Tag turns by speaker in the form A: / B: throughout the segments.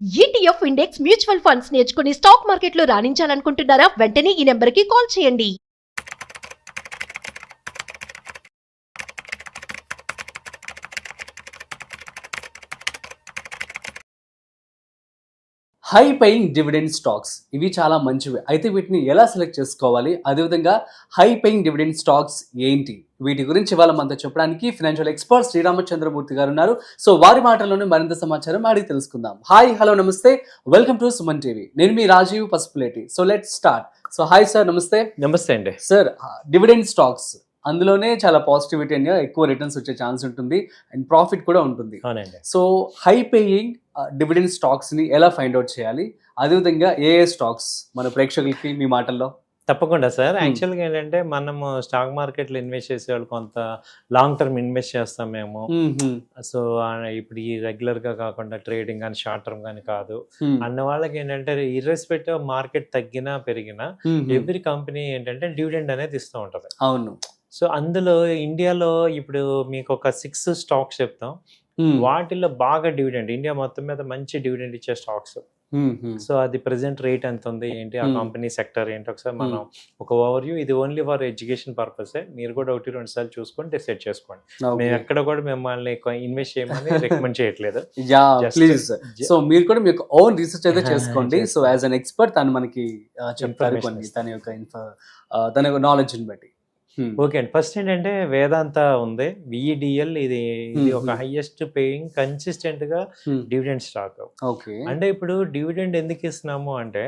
A: ETF index mutual funds నేర్చుకుని stock మార్కెట్లో రాణించాలనుకుంటున్నారా? వెంటనే ఈ నెంబర్కి కాల్ చేయండి.
B: హై పేయింగ్ డివిడెండ్ స్టాక్స్ ఇవి చాలా మంచివి. అయితే వీటిని ఎలా సెలెక్ట్ చేసుకోవాలి, అదేవిధంగా హై పేయింగ్ డివిడెండ్ స్టాక్స్ ఏంటి, వీటి గురించి ఇవాళ మనతో చెప్పడానికి ఫైనాన్షియల్ ఎక్స్పర్ట్ శ్రీరామచంద్రమూర్తి గారు ఉన్నారు. సో వారి మాటల్లోనే మరింత సమాచారం అడిగి తెలుసుకుందాం. హాయ్, హలో, నమస్తే, వెల్కమ్ టు సుమన్ టీవీ. నేను మీ Rajeev Pasupuleti. So let's start. So hi sir, నమస్తే.
C: నమస్తే అండి
B: సార్, డివిడెండ్ స్టాక్స్ అందులోనే చాలా పాజిటివిటీ అని ఎక్కువ రిటర్న్స్ వచ్చే ఛాన్స్ ఉంటుంది అండ్ ప్రాఫిట్ కూడా ఉంటుంది.
C: అవునండి.
B: So high paying dividend stocks ని ఎలా ఫైండ్ అవుట్ చేయాలి, అదేవిధంగా ఏ స్టాక్స్ మన ప్రేక్షకులకి మీ మాటల్లో?
C: తప్పకుండా సార్. యాక్చువల్గా ఏంటంటే మనము స్టాక్ మార్కెట్లో ఇన్వెస్ట్ చేసే వాళ్ళు కొంత లాంగ్ టర్మ్ ఇన్వెస్ట్ చేస్తాం మేము. సో ఇప్పుడు ఈ రెగ్యులర్గా కాకుండా ట్రేడింగ్ కానీ షార్ట్ టర్మ్ కానీ కాదు అన్న వాళ్ళకి ఏంటంటే ఇర్రెస్పెక్టివ్ మార్కెట్ తగ్గినా పెరిగినా ఎవ్రీ కంపెనీ ఏంటంటే డివిడెండ్ అనేది ఇస్తూ ఉంటుంది.
B: అవును.
C: సో అందులో ఇండియాలో ఇప్పుడు మీకు ఒక 6 స్టాక్స్ చెప్తాం. వాటిల్లో బాగా డివిడెండ్, ఇండియా మొత్తం మీద మంచి డివిడెండ్ ఇచ్చే స్టాక్స్. సో అది ప్రెసెంట్ రేట్ ఎంత ఉంది ఏంటి, ఆ కంపెనీ సెక్టర్ ఏంటి, ఒకసారి మనం ఒక ఓవర్వ్యూ. ఇది ఓన్లీ ఫర్ ఎడ్యుకేషన్ పర్పసే. మీరు కూడా 1-2 సార్లు చూసుకొని డిసైడ్ చేసుకోండి. మేము ఎక్కడ కూడా మిమ్మల్ని ఇన్వెస్ట్ చేయమని రికమెండ్ చేయట్లేదు.
B: ప్లీజ్. సో మీరు కూడా మీకు ఓన్ రీసెర్చ్ అయితే చేసుకోండి. సో యాజ్ అన్ ఎక్స్పర్ట్ తను మనకి చెప్తారు కొన్ని తన యొక్క నాలెడ్జ్ ని బట్టి.
C: ఓకే అండి. ఫస్ట్ ఏంటంటే వేదాంత ఉంది, విఈడిఎల్. ఇది ఒక హైయెస్ట్ పేయింగ్ కన్సిస్టెంట్ గా డివిడెండ్ స్టాక్. అంటే ఇప్పుడు డివిడెండ్ ఎందుకు ఇస్తున్నాము అంటే,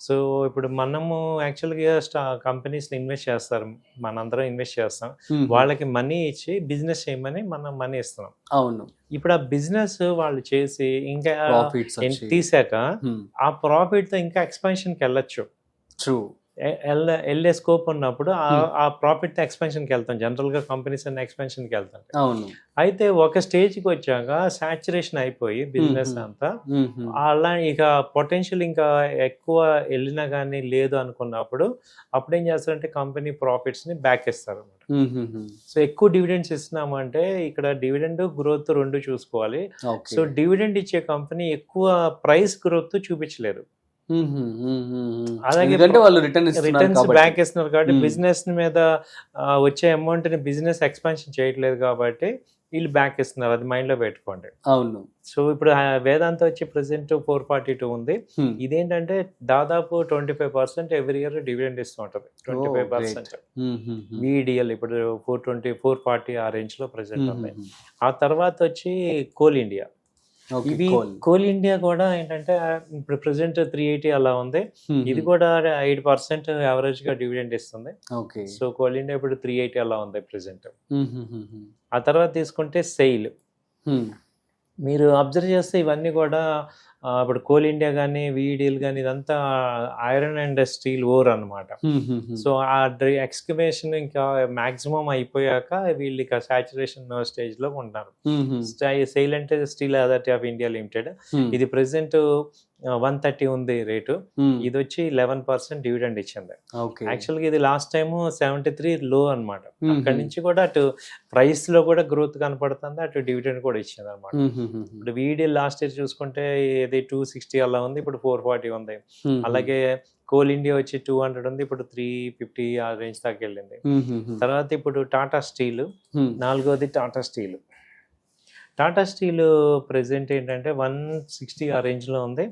C: సో ఇప్పుడు మనము యాక్చువల్గా కంపెనీస్ ఇన్వెస్ట్ చేస్తారు, మనందరం ఇన్వెస్ట్ చేస్తాం, వాళ్ళకి మనీ ఇచ్చి బిజినెస్ చేయమని మనం మనీ ఇస్తున్నాం.
B: అవును.
C: ఇప్పుడు ఆ బిజినెస్ వాళ్ళు చేసి ఇంకా తీసాక ఆ ప్రాఫిట్ తో ఇంకా ఎక్స్పాన్షన్కి వెళ్ళొచ్చు.
B: ట్రూ.
C: వెళ్ళే స్కోప్ ఉన్నప్పుడు ఆ ప్రాఫిట్ ఎక్స్పెన్షన్కి వెళ్తాం. జనరల్గా కంపెనీస్ అన్ని ఎక్స్పెన్షన్కి వెళ్తాం.
B: అవును.
C: అయితే ఒక స్టేజ్కి వచ్చాక సాచురేషన్ అయిపోయి బిజినెస్ అంతా అలా ఇక పొటెన్షియల్ ఇంకా ఎక్కువ వెళ్ళినా కానీ లేదు అనుకున్నప్పుడు అప్పుడు ఏం చేస్తారంటే కంపెనీ ప్రాఫిట్స్ని బ్యాక్ ఇస్తారు అనమాట. సో ఎక్కువ డివిడెండ్స్ ఇస్తున్నాము అంటే ఇక్కడ డివిడెండ్ గ్రోత్ రెండు చూసుకోవాలి. సో డివిడెండ్ ఇచ్చే కంపెనీ ఎక్కువ ప్రైస్ గ్రోత్ చూపించలేరు, అలాగే రిటర్న్స్ బ్యాక్ ఇస్తున్నారు కాబట్టి బిజినెస్ మీద వచ్చే అమౌంట్ ని బిజినెస్ ఎక్స్పాన్షన్ చేయట్లేదు కాబట్టి వీళ్ళు బ్యాక్ ఇస్తున్నారు. అది మైండ్ లో పెట్టుకోండి.
B: అవును.
C: సో ఇప్పుడు వేదాంత వచ్చి ప్రెసెంట్ 442 ఉంది. ఇదేంటంటే దాదాపు 25% ఎవ్రీ ఇయర్ డివిడెండ్ ఇస్తూ ఉంటుంది. 25%. విడిఎల్ ఇప్పుడు 440 ఆ రేంజ్ లో ప్రెసెంట్ ఉంది. ఆ తర్వాత వచ్చి కోల్ ఇండియా. ఇవి కోల్ ఇండియా కూడా ఏంటంటే ఇప్పుడు ప్రెసెంట్ 380 అలా ఉంది. ఇది కూడా 8% యావరేజ్ గా డివిడెండ్ ఇస్తుంది. సో కోల్ ఇండియా ఇప్పుడు 380 అలా ఉంది ప్రెసెంట్. ఆ తర్వాత తీసుకుంటే సెయిల్. మీరు అబ్జర్వ్ చేస్తే ఇవన్నీ కూడా ఇప్పుడు కోల్ ఇండియా కానీ విఈడిఎల్ కానీ ఇదంతా ఐరన్ అండ్ స్టీల్ ఓర్ అనమాట. సో ఆ ఎక్స్కవేషన్ ఇంకా మాక్సిమం అయిపోయాక వీళ్ళు ఇక సాచురేషన్ స్టేజ్ లో ఉంటారు. సెయిల్ అంటే steel authority of India limited. ఇది ప్రెసెంట్ 130 ఉంది రేటు. ఇది వచ్చి 11% డివిడెండ్ ఇచ్చింది. యాక్చువల్గా ఇది లాస్ట్ టైం 73 లో అనమాట. అక్కడి నుంచి కూడా అటు ప్రైస్ లో కూడా గ్రోత్ కనపడుతుంది, అటు డివిడెండ్ కూడా ఇచ్చింది అనమాట. ఇప్పుడు విఈడిఎల్ లాస్ట్ ఇయర్ చూసుకుంటే ఇది 260 అలా ఉంది, ఇప్పుడు 440 ఉంది. అలాగే కోల్ ఇండియా వచ్చి 200 ఉంది, ఇప్పుడు 350 ఆ రేంజ్ దాకా వెళ్ళింది. తర్వాత ఇప్పుడు టాటా స్టీల్, నాలుగోది Tata steel. Tata steel present ఏంటంటే 160 ఆ రేంజ్ లో ఉంది.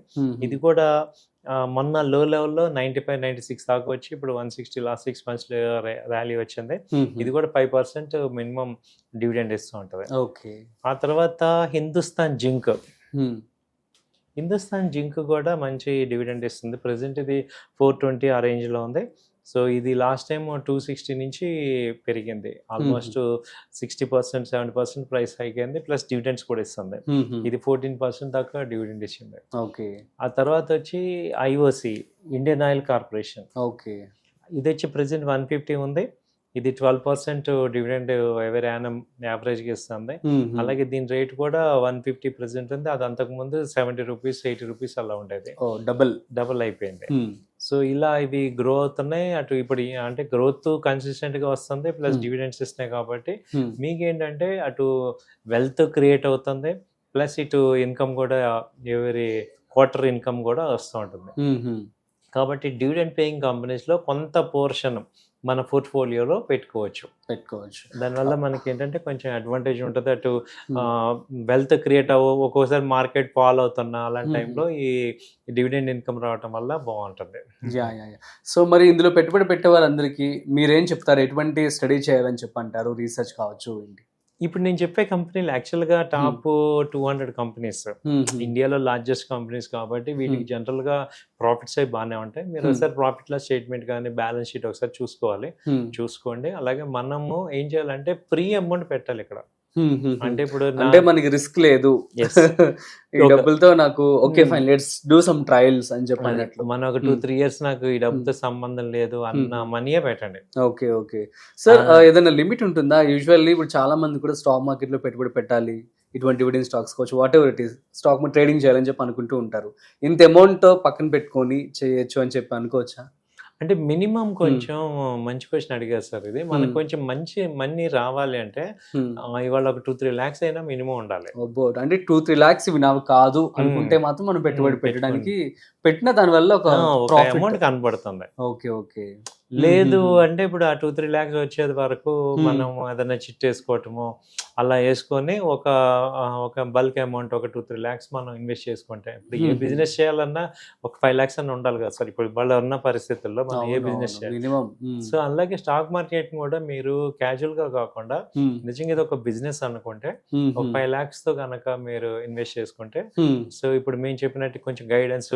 C: ఇది కూడా మొన్న లో లెవెల్లో 95-96 దాకా వచ్చి ఇప్పుడు 160 లాస్ట్ 6 months ర్యాలీ వచ్చింది. ఇది కూడా 5% మినిమం డివిడెండ్ ఇస్తూ ఉంటుంది. ఆ తర్వాత హిందుస్థాన్ జింక్. హిందుస్థాన్ జింక్ కూడా మంచి డివిడెండ్ ఇస్తుంది. ప్రెసెంట్ ఇది 420 ఆ రేంజ్ లో ఉంది. సో ఇది లాస్ట్ టైం 260 నుంచి పెరిగింది, ఆల్మోస్ట్ 60% 70% ప్రైస్ హైక్ అయింది, ప్లస్ డివిడెండ్స్ కూడా ఇస్తుంది. ఇది 14% దాకా డివిడెండ్ ఇచ్చింది. ఆ తర్వాత వచ్చి ఐఓసి, ఇండియన్ ఆయిల్ కార్పొరేషన్. ఇది వచ్చి ప్రెసెంట్ 150 ఉంది. ఇది 12% డివిడెండ్ ఎవరి యానం యావరేజ్గా ఇస్తుంది. అలాగే దీని రేట్ కూడా 150 ప్రెసెంట్ ఉంది. అది అంతకుముందు 70 రూపీస్ 80 రూపీస్ అలా ఉండేది. డబుల్ అయిపోయింది. సో ఇలా ఇవి గ్రో అవుతున్నాయి. అటు ఇప్పుడు అంటే గ్రోత్ కన్సిస్టెంట్ గా వస్తుంది, ప్లస్ డివిడెండ్స్ ఇస్తున్నాయి కాబట్టి మీకేంటంటే అటు వెల్త్ క్రియేట్ అవుతుంది, ప్లస్ ఇటు ఇన్కమ్ కూడా ఎవరి క్వార్టర్ ఇన్కమ్ కూడా వస్తూ ఉంటుంది. కాబట్టి డివిడెండ్ పేయింగ్ కంపెనీస్లో కొంత పోర్షన్ మన పోర్ట్ఫోలియోలో పెట్టుకోవచ్చు. దానివల్ల మనకి ఏంటంటే కొంచెం అడ్వాంటేజ్ ఉంటుంది. అటు వెల్త్ క్రియేట్ ఒక్కోసారి మార్కెట్ ఫాలో అవుతున్నా అలాంటి టైంలో ఈ డివిడెండ్ ఇన్కమ్ రావటం వల్ల బాగుంటుంది.
B: సో మరి ఇందులో పెట్టుబడి పెట్టే వారందరికీ మీరేం చెప్తారు? ఎటువంటి స్టడీ చేయాలని చెప్పంటారు? రీసెర్చ్ కావచ్చు ఏంటి?
C: ఇప్పుడు నేను చెప్పే కంపెనీలు యాక్చువల్గా టాప్ 200 కంపెనీస్, ఇండియాలో లార్జెస్ట్ కంపెనీస్ కాబట్టి వీటికి జనరల్ గా ప్రాఫిట్స్ అవి బాగానే ఉంటాయి. మీరు ఒకసారి ప్రాఫిట్ లాస్ స్టేట్మెంట్ కానీ బ్యాలెన్స్ షీట్ ఒకసారి చూసుకోండి. అలాగే మనము ఏం చేయాలంటే ప్రీ అమౌంట్ పెట్టాలి ఇక్కడ. అంటే ఇప్పుడు
B: అంటే మనకి రిస్క్ లేదు, ఈ డబ్బులతో నాకు okay fine let's do some trials అని చెప్పినట్లు.
C: మన ఒక 2-3 years నాకు ఈ డబ్బుతో సంబంధం లేదు అన్న మనీయే పెట్టండి.
B: ఓకే సార్, ఏదైనా లిమిట్ ఉంటుందా? యూజువల్లీ ఇప్పుడు చాలా మంది కూడా స్టాక్ మార్కెట్ లో పెట్టుబడి పెట్టాలి, ఇటువంటి డివిడెండ్ స్టాక్స్ కావచ్చు, what ever it is, stock trading చేయాలని చెప్పి అనుకుంటూ ఉంటారు. ఇంత అమౌంట్ పక్కన పెట్టుకొని చేయొచ్చు అని చెప్పి అనుకోవచ్చా?
C: అంటే మినిమం కొంచెం మంచి క్వశ్చన్ అడిగారు సార్. ఇది మనకు కొంచెం మంచి మనీ రావాలి అంటే ఇవాళ ఒక 2-3 lakhs అయినా మినిమం ఉండాలి.
B: అంటే 2-3 lakhs ఇవి నావి కాదు అనుకుంటే మాత్రం మనం పెట్టుబడి పెట్టడానికి పెట్టిన దాని వల్ల ఒక
C: అమౌంట్ కనబడుతుంది.
B: ఓకే
C: లేదు అంటే ఇప్పుడు ఆ 2-3 lakhs వచ్చేది వరకు మనం ఏదైనా చిట్ వేసుకోవటము అలా వేసుకొని ఒక బల్క్ అమౌంట్ ఒక 2-3 lakhs మనం ఇన్వెస్ట్ చేసుకుంటే, ఇప్పుడు ఏ బిజినెస్ చేయాలన్నా ఒక 5 lakhs అని ఉండాలి కదా సార్. ఇప్పుడు వాళ్ళు ఉన్న పరిస్థితుల్లో మనం ఏ బిజినెస్ చేయాలి. సో అలాగే స్టాక్ మార్కెట్ కూడా మీరు క్యాజువల్ గా కాకుండా నిజంగా ఇది ఒక బిజినెస్ అనుకుంటే ఒక 5 lakhs తో కనుక మీరు ఇన్వెస్ట్ చేసుకుంటే, సో ఇప్పుడు మేము చెప్పినట్టు కొంచెం గైడెన్స్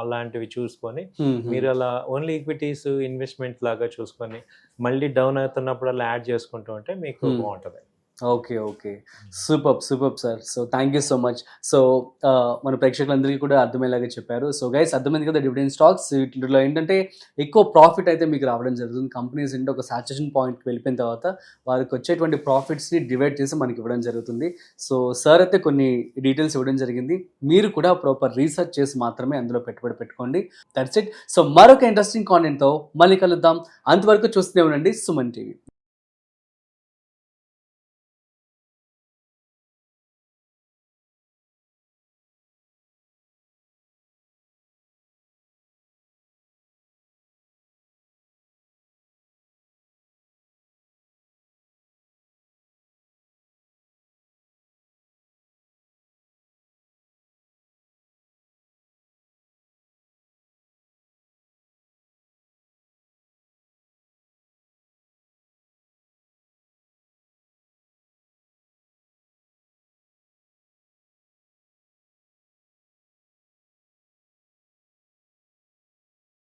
C: అలాంటివి చూసుకొని మీరు అలా ఓన్లీ ఈక్విటీస్ ఇన్వెస్ట్మెంట్ లాగా చూసుకొని మళ్ళీ డౌన్ అవుతున్నప్పుడు అలా యాడ్ చేసుకుంటూ ఉంటే మీకు బాగుంటుంది.
B: Okay super sir. So thank you so much. So మన ప్రేక్షకులందరికీ కూడా అర్థమయ్యేలాగా చెప్పారు. సో గైస్, అర్థమైంది కదా డివిడెండ్ స్టాక్స్ వీటిలో ఏంటంటే ఎక్కువ ప్రాఫిట్ అయితే మీకు రావడం జరుగుతుంది. కంపెనీస్ ఏంటంటే ఒక సాచురేషన్ పాయింట్కి వెళ్ళిపోయిన తర్వాత వారికి వచ్చేటువంటి ప్రాఫిట్స్ని డివైడ్ చేసి మనకి ఇవ్వడం జరుగుతుంది. సో సార్ అయితే కొన్ని డీటెయిల్స్ ఇవ్వడం జరిగింది. మీరు కూడా ప్రాపర్ రీసెర్చ్ చేసి మాత్రమే అందులో పెట్టుబడి పెట్టుకోండి. That's it. సో మరొక ఇంట్రెస్టింగ్ కాంటెంట్తో మళ్ళీ కలుద్దాం. అంతవరకు చూస్తూనే ఉండండి సుమన్ టీవీ.